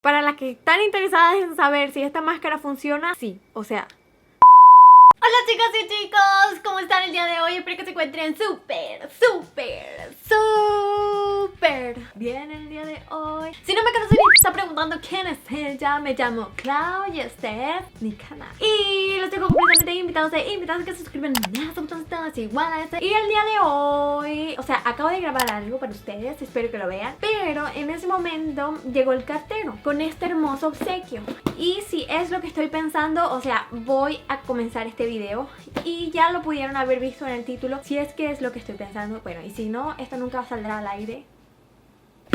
Para las que están interesadas en saber si esta máscara funciona, sí, o sea... Hola chicas y chicos, ¿cómo están el día de hoy? Espero que se encuentren súper bien el día de hoy. Si no me conocen y se está preguntando quién es ella, me llamo Clau y este es mi canal. Y los tengo completamente invitados que se suscriban a este botón igual a este. Y el día de hoy, o sea, acabo de grabar algo para ustedes, espero que lo vean. Pero en ese momento llegó el cartero con este hermoso obsequio. Y si es lo que estoy pensando, o sea, voy a comenzar este video y ya lo pudieron haber visto en el título. Si es que es lo que estoy pensando, bueno, y si no, esto nunca saldrá al aire.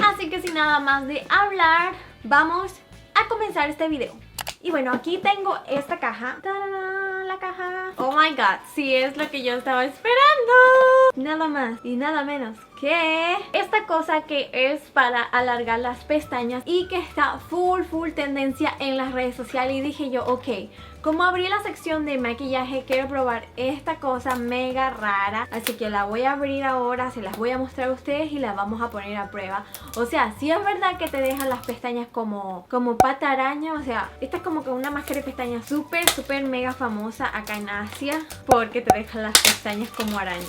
Así que sin nada más de hablar, vamos a comenzar este video. Y bueno, aquí tengo esta caja. ¡Tarán! La caja. Oh my god, sí es lo que yo estaba esperando. Nada más y nada menos que esta cosa que es para alargar las pestañas y que está full tendencia en las redes sociales. Y dije yo, ok, como abrí la sección de maquillaje, quiero probar esta cosa mega rara. Así que la voy a abrir ahora, se las voy a mostrar a ustedes y la vamos a poner a prueba. O sea, sí es verdad que te dejan las pestañas como pata araña. O sea, esta es como que una máscara de pestañas súper mega famosa acá en Asia, porque te dejan las pestañas como araña.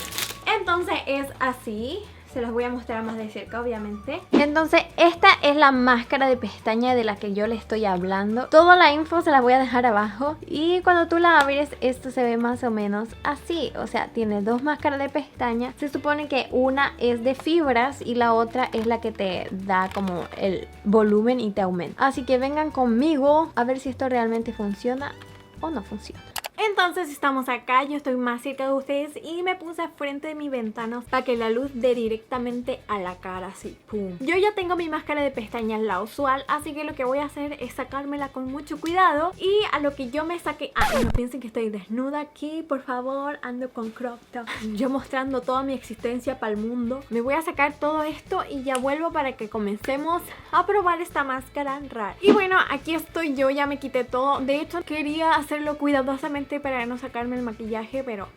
Entonces es así. Se los voy a mostrar más de cerca, obviamente. Entonces, esta es la máscara de pestaña de la que yo le estoy hablando. Toda la info se la voy a dejar abajo. Y cuando tú la abres, esto se ve más o menos así. O sea, tiene dos máscaras de pestaña. Se supone que una es de fibras y la otra es la que te da como el volumen y te aumenta. Así que vengan conmigo a ver si esto realmente funciona o no funciona. Entonces estamos acá, yo estoy más cerca de ustedes y me puse frente de mi ventana para que la luz dé directamente a la cara, así, pum. Yo ya tengo mi máscara de pestañas, la usual, así que lo que voy a hacer es sacármela con mucho cuidado. Y a lo que yo me saque... no piensen que estoy desnuda aquí, por favor, ando con crop top. Yo mostrando toda mi existencia para el mundo. Me voy a sacar todo esto y ya vuelvo para que comencemos a probar esta máscara rara. Y bueno, aquí estoy yo, ya me quité todo. De hecho, quería hacerlo cuidadosamente para no sacarme el maquillaje, pero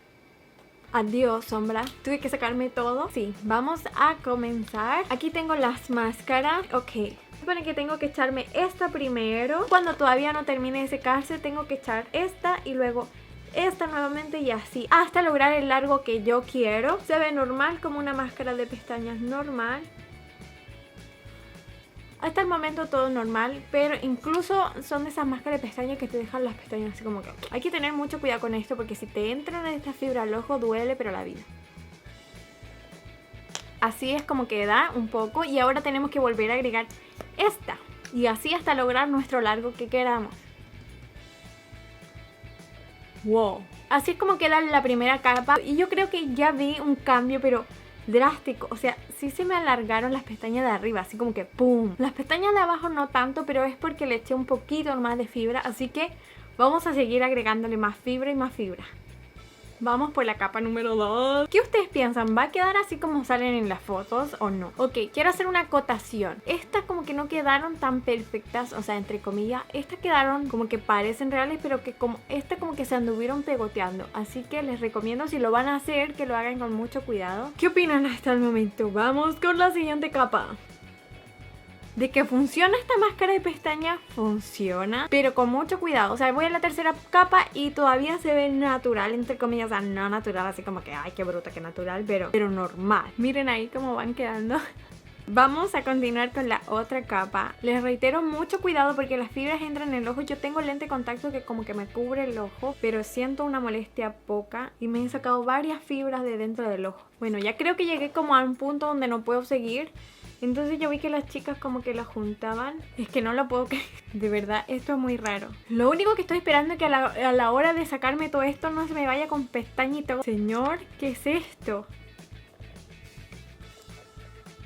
adiós sombra, tuve que sacarme todo. Sí, vamos a comenzar. Aquí tengo las máscaras. Ok, supone que tengo que echarme esta primero. Cuando todavía no termine de secarse, tengo que echar esta y luego esta nuevamente y así hasta lograr el largo que yo quiero. Se ve normal, como una máscara de pestañas normal. Hasta el momento todo normal, pero incluso son de esas máscaras de pestañas que te dejan las pestañas así como que... Hay que tener mucho cuidado con esto porque si te entran en esta fibra al ojo duele, pero la vida. Así es como queda un poco y ahora tenemos que volver a agregar esta. Y así hasta lograr nuestro largo que queramos. Wow. Así es como queda la primera capa y yo creo que ya vi un cambio, pero... drástico, o sea, sí se me alargaron las pestañas de arriba, así como que ¡pum! Las pestañas de abajo no tanto, pero es porque le eché un poquito más de fibra, así que vamos a seguir agregándole más fibra y más fibra. Vamos por la capa número 2. ¿Qué ustedes piensan? ¿Va a quedar así como salen en las fotos o no? Ok, quiero hacer una acotación. Estas como que no quedaron tan perfectas, o sea, entre comillas. Estas quedaron como que parecen reales, pero que como estas como que se anduvieron pegoteando. Así que les recomiendo, si lo van a hacer, que lo hagan con mucho cuidado. ¿Qué opinan hasta el momento? Vamos con la siguiente capa. ¿De que funciona esta máscara de pestañas? Funciona, pero con mucho cuidado. O sea, voy a la tercera capa y todavía se ve natural, entre comillas. O sea, no natural, así como que, ay, qué bruta, qué natural, pero normal. Miren ahí cómo van quedando. Vamos a continuar con la otra capa. Les reitero, mucho cuidado porque las fibras entran en el ojo. Yo tengo lente de contacto que como que me cubre el ojo, pero siento una molestia poca y me he sacado varias fibras de dentro del ojo. Bueno, ya creo que llegué como a un punto donde no puedo seguir. Entonces yo vi que las chicas como que la juntaban. Es que no lo puedo creer. De verdad, esto es muy raro. Lo único que estoy esperando es que a la hora de sacarme todo esto no se me vaya con pestañito. Señor, ¿qué es esto?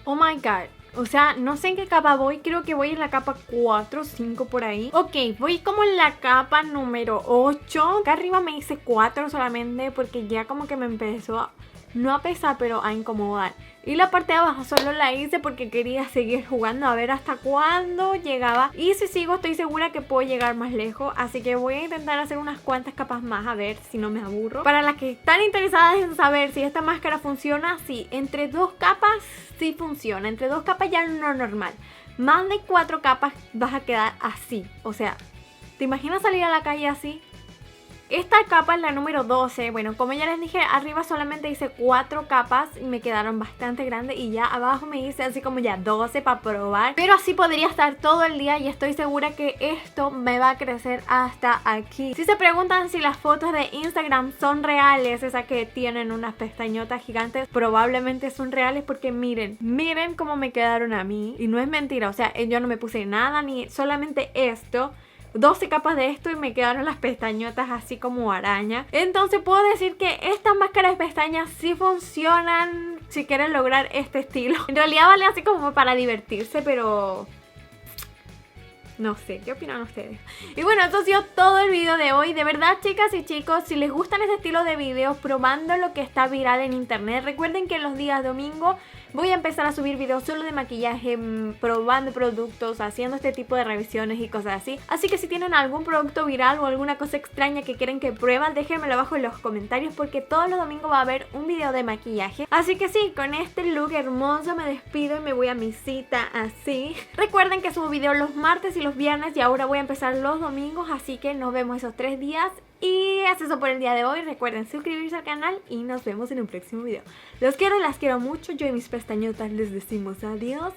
Oh my god. O sea, no sé en qué capa voy. Creo que voy en la capa 4 o 5 por ahí. Ok, voy como en la capa número 8. Acá arriba me hice 4 solamente porque ya como que me empezó no a pesar, pero a incomodar. Y la parte de abajo solo la hice porque quería seguir jugando a ver hasta cuándo llegaba. Y si sigo estoy segura que puedo llegar más lejos. Así que voy a intentar hacer unas cuantas capas más a ver si no me aburro. Para las que están interesadas en saber si esta máscara funciona, sí, entre dos capas sí funciona. Entre dos capas ya no normal. más de 4 capas vas a quedar así. O sea, ¿te imaginas salir a la calle así? Esta capa es la número 12. Bueno, como ya les dije, arriba solamente hice 4 capas y me quedaron bastante grandes. Y ya abajo me hice así como ya 12 para probar. Pero así podría estar todo el día y estoy segura que esto me va a crecer hasta aquí. Si se preguntan si las fotos de Instagram son reales, esas que tienen unas pestañotas gigantes, probablemente son reales porque miren cómo me quedaron a mí. Y no es mentira, o sea, yo no me puse nada ni solamente esto. 12 capas de esto y me quedaron las pestañotas así como araña. Entonces puedo decir que estas máscaras de pestañas sí funcionan si quieren lograr este estilo. En realidad vale así como para divertirse, pero no sé, ¿qué opinan ustedes? Y bueno, esto ha sido todo el video de hoy. De verdad, chicas y chicos, si les gustan este estilo de videos probando lo que está viral en internet, recuerden que los días domingo voy a empezar a subir videos solo de maquillaje, probando productos, haciendo este tipo de revisiones y cosas así. Así que si tienen algún producto viral o alguna cosa extraña que quieren que prueben, déjenmelo abajo en los comentarios porque todos los domingos va a haber un video de maquillaje. Así que sí, con este look hermoso me despido y me voy a mi cita así. Recuerden que subo videos los martes y los viernes y ahora voy a empezar los domingos, así que nos vemos esos 3 días. Y es eso por el día de hoy. Recuerden suscribirse al canal y nos vemos en un próximo video. Los quiero y las quiero mucho. Yo y mis pestañotas les decimos adiós.